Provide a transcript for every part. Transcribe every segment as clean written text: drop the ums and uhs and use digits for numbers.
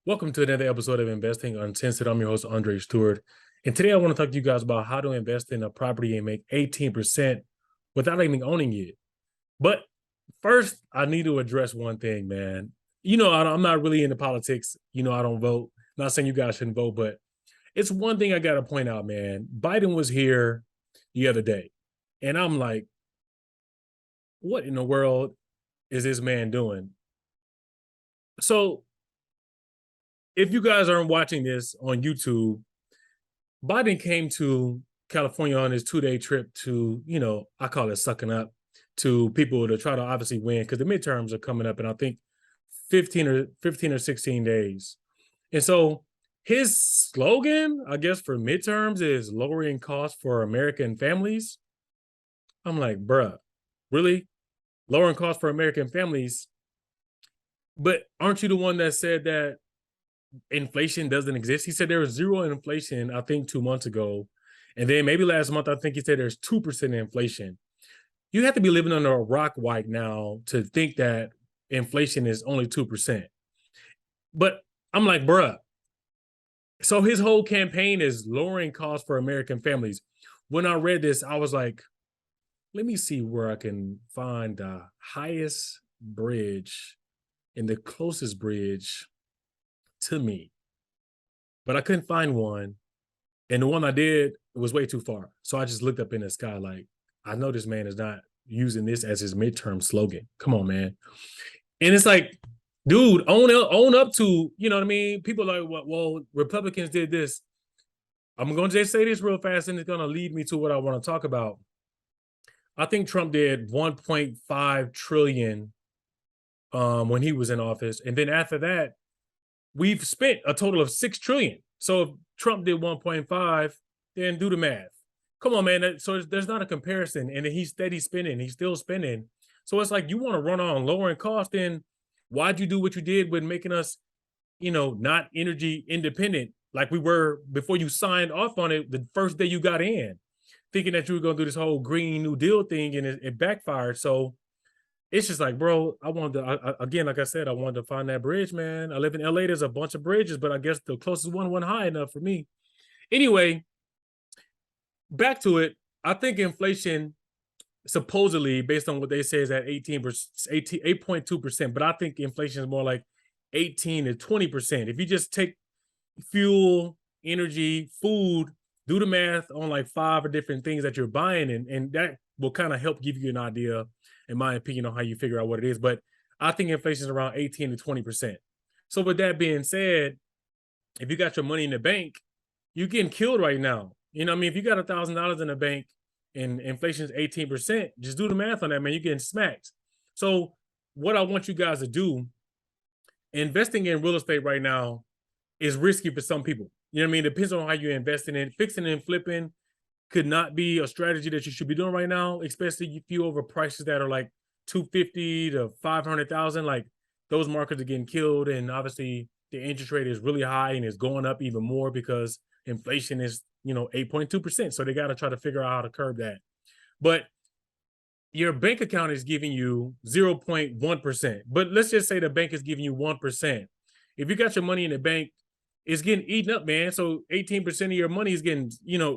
Welcome to another episode of Investing Uncensored. I'm your host, Andre Stewart. And today I want to talk to you guys about how to invest in a property and make 18% without even owning it. But first, I need to address one thing, man. I'm not really into politics. I don't vote. Not saying you guys shouldn't vote, but it's one thing I got to point out, man. Biden was here the other day, and I'm like, what in the world is this man doing? So if you guys aren't watching this on YouTube, Biden came to California on his 2-day trip to, I call it sucking up to people to try to obviously win because the midterms are coming up in I think 15 or 16 days. And so his slogan, I guess, for midterms is lowering costs for American families. I'm like, bruh, really? Lowering costs for American families? But aren't you the one that said that inflation doesn't exist? He said there was zero inflation, I think 2 months ago. And then maybe last month, I think he said there's 2% inflation. You have to be living under a rock right now to think that inflation is only 2%. But I'm like, bruh. So his whole campaign is lowering costs for American families. When I read this, I was like, let me see where I can find the highest bridge and the closest bridge to me. But I couldn't find one. And the one I did was way too far. So I just looked up in the sky like, I know this man is not using this as his midterm slogan. Come on, man. And it's like, dude, own up to, you know what I mean? People are like, well, Republicans did this. I'm going to just say this real fast, and it's going to lead me to what I want to talk about. I think Trump did 1.5 trillion when he was in office. And then after that, we've spent a total of 6 trillion. So if Trump did 1.5, then do the math. Come on, man. So there's not a comparison. And he's steady spending. He's still spending. So it's like you want to run on lowering costs, then why'd you do what you did with making us, not energy independent like we were before you signed off on it the first day you got in, thinking that you were going to do this whole Green New Deal thing, and it backfired. So it's just like, bro, I wanted to, again, like I said, I wanted to find that bridge, man. I live in LA. There's a bunch of bridges, but I guess the closest one wasn't high enough for me. Anyway, back to it. I think inflation, supposedly, based on what they say, is at 8.2%, but I think inflation is more like 18 to 20%. If you just take fuel, energy, food, do the math on like 5 different things that you're buying, and that will kind of help give you an idea, in my opinion, on how you figure out what it is. But I think inflation is around 18 to 20%. So with that being said, if you got your money in the bank, you're getting killed right now. You know what I mean? If you got $1,000 in the bank and inflation is 18%, just do the math on that, man. You're getting smacked. So what I want you guys to do, investing in real estate right now is risky for some people. You know what I mean? It depends on how you're investing in. Fixing and flipping could not be a strategy that you should be doing right now, especially if you over prices that are like 250 to 500,000. Like those markets are getting killed, and obviously the interest rate is really high and it's going up even more because inflation is 8.2%. So they got to try to figure out how to curb that. But your bank account is giving you 0.1%. But let's just say the bank is giving you 1%. If you got your money in the bank, it's getting eaten up, man. So 18% of your money is getting, I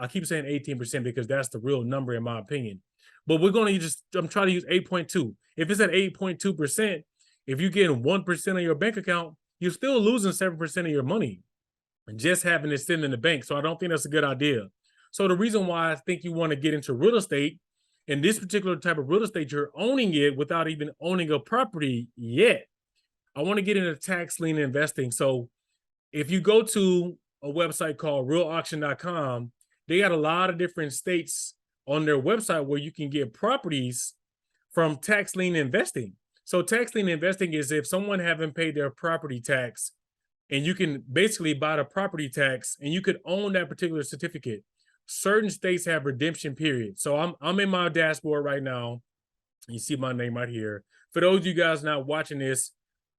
keep saying 18% because that's the real number in my opinion. But I'm trying to use 8.2. If it's at 8.2%, if you're getting 1% of your bank account, you're still losing 7% of your money and just having it sitting in the bank. So I don't think that's a good idea. So the reason why I think you want to get into real estate, in this particular type of real estate, you're owning it without even owning a property yet. I want to get into tax lien investing. So if you go to a website called realauction.com, they got a lot of different states on their website where you can get properties from tax lien investing. So tax lien investing is if someone haven't paid their property tax, and you can basically buy the property tax and you could own that particular certificate. Certain states have redemption periods. So I'm in my dashboard right now. You see my name right here. For those of you guys not watching this,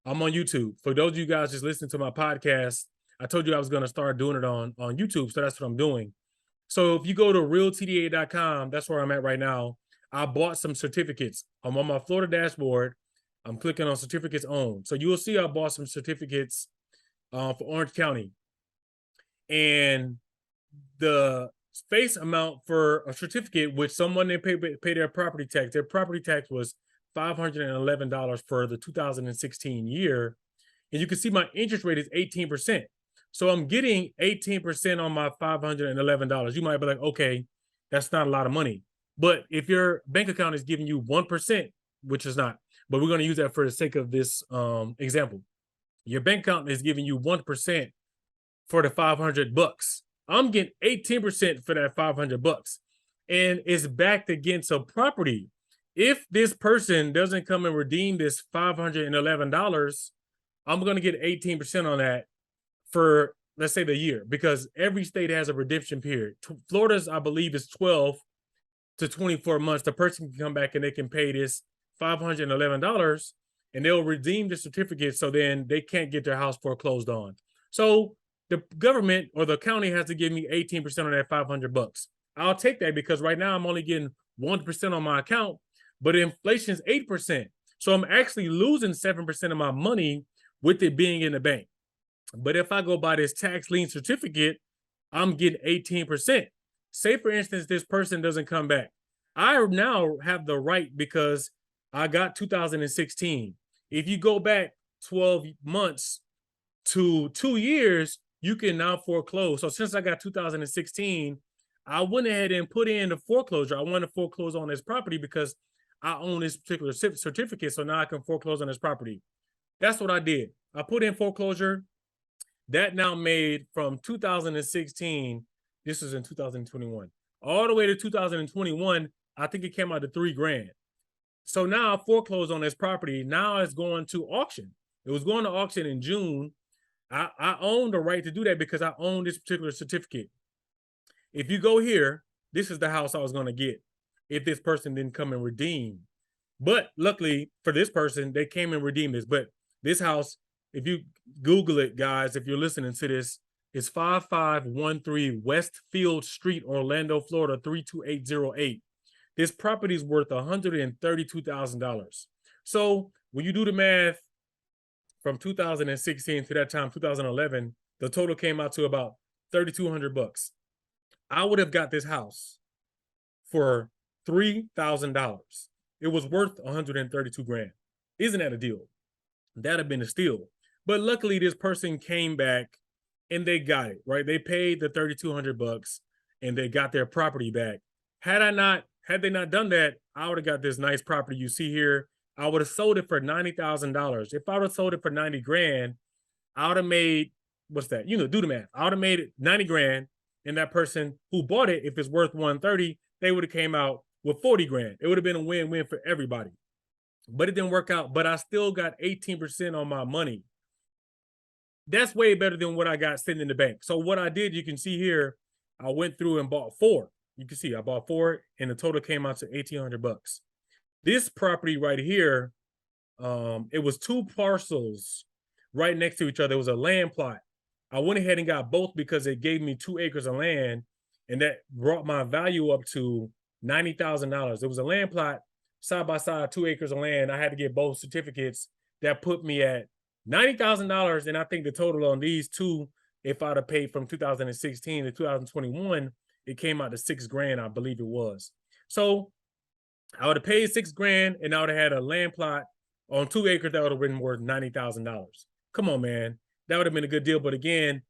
I'm on YouTube. For those of you guys just listening to my podcast, I told you I was going to start doing it on YouTube. So that's what I'm doing. So if you go to realtda.com, that's where I'm at right now. I bought some certificates. I'm on my Florida dashboard. I'm clicking on certificates owned. So you will see I bought some certificates for Orange County. And the face amount for a certificate, which someone they pay their property tax was $511 for the 2016 year. And you can see my interest rate is 18%. So I'm getting 18% on my $511. You might be like, okay, that's not a lot of money. But if your bank account is giving you 1%, which is not, but we're going to use that for the sake of this example. Your bank account is giving you 1% for the $500. I'm getting 18% for that $500, and it's backed against a property. If this person doesn't come and redeem this $511, I'm going to get 18% on that for, let's say, the year, because every state has a redemption period. Florida's, I believe, is 12 to 24 months. The person can come back and they can pay this $511 and they'll redeem the certificate, so then they can't get their house foreclosed on. So the government or the county has to give me 18% on that $500. I'll take that because right now I'm only getting 1% on my account, but inflation is 8%. So I'm actually losing 7% of my money with it being in the bank. But if I go buy this tax lien certificate, I'm getting 18%. Say, for instance, this person doesn't come back. I now have the right, because I got 2016. If you go back 12 months to 2 years, you can now foreclose. So since I got 2016, I went ahead and put in the foreclosure. I want to foreclose on this property because I own this particular certificate. So now I can foreclose on this property. That's what I did. I put in foreclosure. That now made from 2016, this is in 2021, all the way to 2021, I think it came out to $3,000. So now I foreclosed on this property. Now it's going to auction. It was going to auction in June. I own the right to do that because I own this particular certificate. If you go here, this is the house I was going to get if this person didn't come and redeem. But luckily for this person, they came and redeemed this. But this house, if you Google it, guys, if you're listening to this, it's 5513 Westfield Street, Orlando, Florida, 32808. This property is worth $132,000. So when you do the math from 2016 to that time, 2011, the total came out to about $3,200. I would have got this house for $3,000. It was worth $132,000. Isn't that a deal? That'd have been a steal. But luckily, this person came back and they got it, right? They paid the $3,200 and they got their property back. Had they not done that, I would have got this nice property you see here. I would have sold it for $90,000. If I would have sold it for $90,000, I would have made, what's that? You know, do the math. I would have made it $90,000, and that person who bought it, if it's worth $130,000, they would have came out with $40,000. It would have been a win-win for everybody. But it didn't work out. But I still got 18% on my money. That's way better than what I got sitting in the bank. So what I did, you can see here, I went through and bought 4. You can see I bought 4, and the total came out to $1,800. This property right here, it was 2 parcels right next to each other. It was a land plot. I went ahead and got both because it gave me 2 acres of land, and that brought my value up to $90,000. It was a land plot, side by side, 2 acres of land. I had to get both certificates. That put me at $90,000, and I think the total on these two, if I'd have paid from 2016 to 2021, it came out to $6,000, I believe it was. So I would have paid $6,000, and I would have had a land plot on 2 acres that would have been worth $90,000. Come on, man. That would have been a good deal. But again,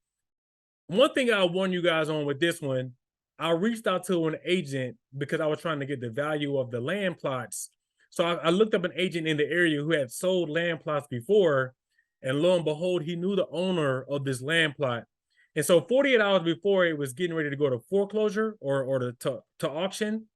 one thing I'll warn you guys on with this one, I reached out to an agent because I was trying to get the value of the land plots. So I looked up an agent in the area who had sold land plots before, and lo and behold, he knew the owner of this land plot. And so 48 hours before it was getting ready to go to foreclosure or to auction,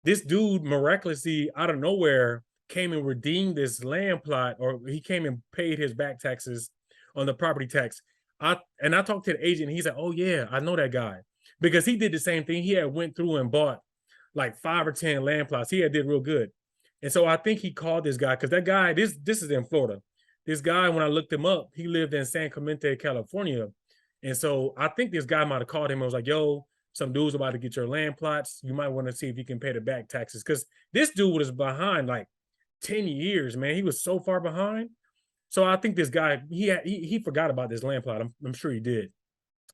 this dude miraculously out of nowhere came and redeemed this land plot, or he came and paid his back taxes on the property tax. I talked to the agent, and he said, oh yeah, I know that guy, because he did the same thing. He had went through and bought like 5 or 10 land plots. He had did real good. And so I think he called this guy, because that guy, this is in Florida. This guy, when I looked him up, he lived in San Clemente, California. And so I think this guy might have called him and was like, yo, some dude's about to get your land plots. You might want to see if you can pay the back taxes. Because this dude was behind like 10 years, man. He was so far behind. So I think this guy, he forgot about this land plot. I'm sure he did.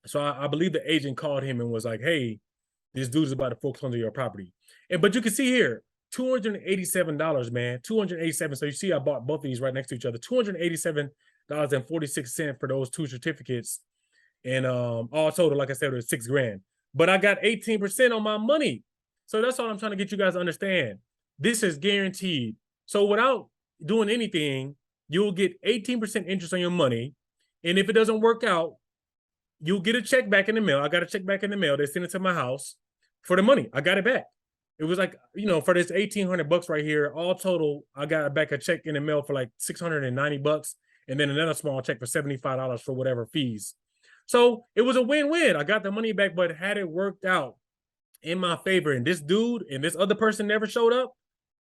So I believe the agent called him and was like, "Hey, this dude is about to foreclose on your property." And but you can see here, $287, man. 287. So you see, I bought both of these right next to each other. $287.46 for those two certificates. And all total, like I said, it was $6 grand. But I got 18% on my money. So that's all I'm trying to get you guys to understand. This is guaranteed. So without doing anything, you'll get 18% interest on your money. And if it doesn't work out, you'll get a check back in the mail. I got a check back in the mail. They sent it to my house for the money. I got it back. It was like, for this $1,800 right here, all total, I got back a check in the mail for like $690, and then another small check for $75 for whatever fees. So it was a win-win. I got the money back, but had it worked out in my favor, and this dude and this other person never showed up,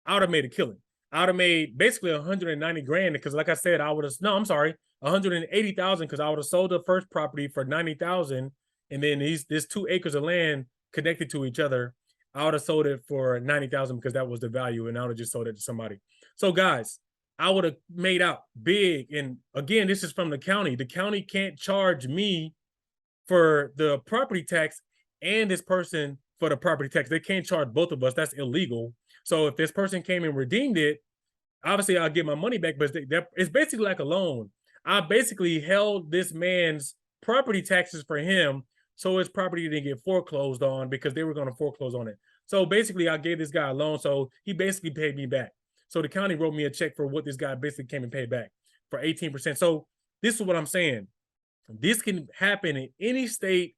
I would have made a killing. I would have made basically 190 grand because, like I said, I would have, no, I'm sorry, 180,000 because I would have sold the first property for 90,000, and then this 2 acres of land connected to each other, I would have sold it for 90,000 because that was the value, and I would have just sold it to somebody. So guys, I would have made out big. And again, this is from the county. The county can't charge me for the property tax and this person for the property tax. They can't charge both of us. That's illegal. So if this person came and redeemed it, obviously I'll get my money back, but it's basically like a loan. I basically held this man's property taxes for him, so his property didn't get foreclosed on because they were going to foreclose on it. So basically I gave this guy a loan, so he basically paid me back. So the county wrote me a check for what this guy basically came and paid back for 18%. So this is what I'm saying. This can happen in any state,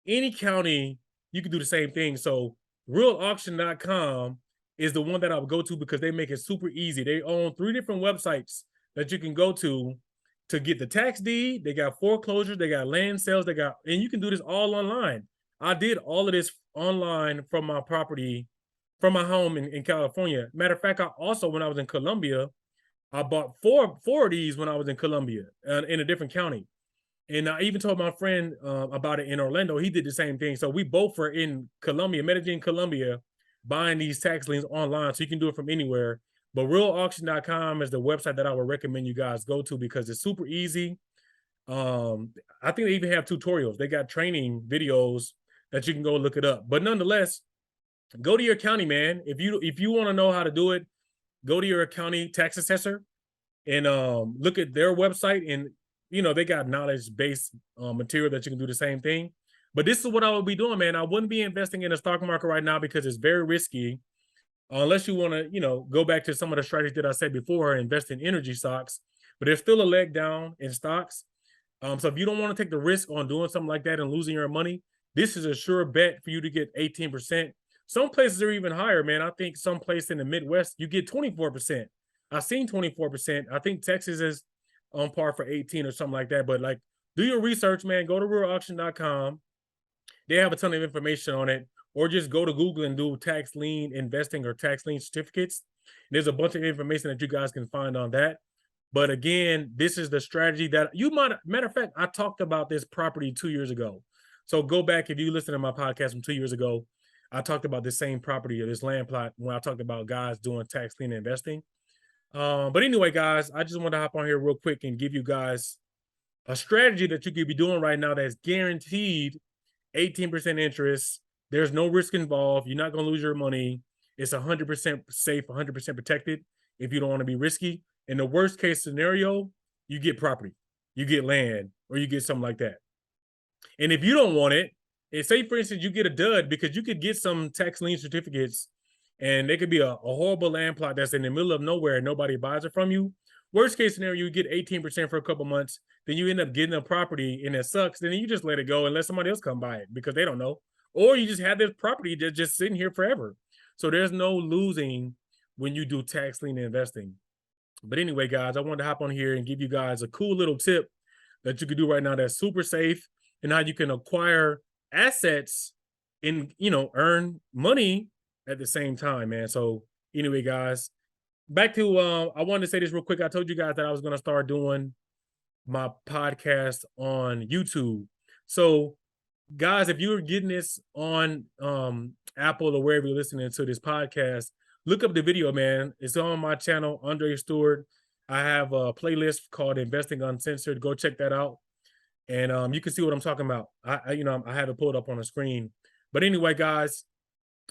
any county. You can do the same thing. So realauction.com is the one that I would go to because they make it super easy. They own 3 different websites that you can go to get the tax deed. They got foreclosures, they got land sales, and you can do this all online. I did all of this online from my property, from my home in California. Matter of fact, I also, when I was in Colombia, I bought four of these when I was in Colombia in a different county. And I even told my friend about it in Orlando. He did the same thing. So we both were in Colombia, Medellin, Colombia, buying these tax liens online. So you can do it from anywhere. But realauction.com is the website that I would recommend you guys go to because it's super easy. I think they even have tutorials. They got training videos that you can go look it up. But nonetheless, go to your county, man. If you want to know how to do it, go to your county tax assessor and look at their website. And they got knowledge-based material that you can do the same thing. But this is what I would be doing, man. I wouldn't be investing in the stock market right now because it's very risky. Unless you want to, go back to some of the strategies that I said before, invest in energy stocks. But there's still a leg down in stocks. So if you don't want to take the risk on doing something like that and losing your money, this is a sure bet for you to get 18%. Some places are even higher, man. I think some place in the Midwest, you get 24%. I've seen 24%. I think Texas is on par for 18 or something like that. But do your research, man. Go to realauction.com. They have a ton of information on it. Or just go to Google and do tax lien investing or tax lien certificates. There's a bunch of information that you guys can find on that. But again, this is the strategy that you might, matter of fact, I talked about this property 2 years ago. So go back, if you listen to my podcast from 2 years ago, I talked about this same property or this land plot when I talked about guys doing tax lien investing. But anyway, guys, I just want to hop on here real quick and give you guys a strategy that you could be doing right now that's guaranteed 18% interest. There's no risk involved. You're not going to lose your money. It's 100% safe, 100% protected if you don't want to be risky. In the worst case scenario, you get property, you get land, or you get something like that. And if you don't want it, and say, for instance, you get a dud because you could get some tax lien certificates and they could be a horrible land plot that's in the middle of nowhere and nobody buys it from you. Worst case scenario, you get 18% for a couple months. Then you end up getting a property and it sucks. Then you just let it go and let somebody else come buy it because they don't know. Or you just have this property that's just sitting here forever. So there's no losing when you do tax lien investing. But anyway, guys, I wanted to hop on here and give you guys a cool little tip that you can do right now that's super safe and how you can acquire assets and, earn money at the same time, man. So anyway, guys, back to, I wanted to say this real quick. I told you guys that I was going to start doing my podcast on YouTube. So guys, if you're getting this on Apple or wherever you're listening to this podcast, look up the video, man. It's on my channel, Andre Stewart. I have a playlist called Investing Uncensored. Go check that out. And you can see what I'm talking about. I have it pulled up on the screen. But anyway, guys,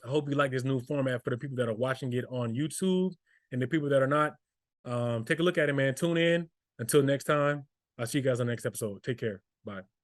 I hope you like this new format for the people that are watching it on YouTube and the people that are not. Take a look at it, man. Tune in. Until next time, I'll see you guys on the next episode. Take care. Bye.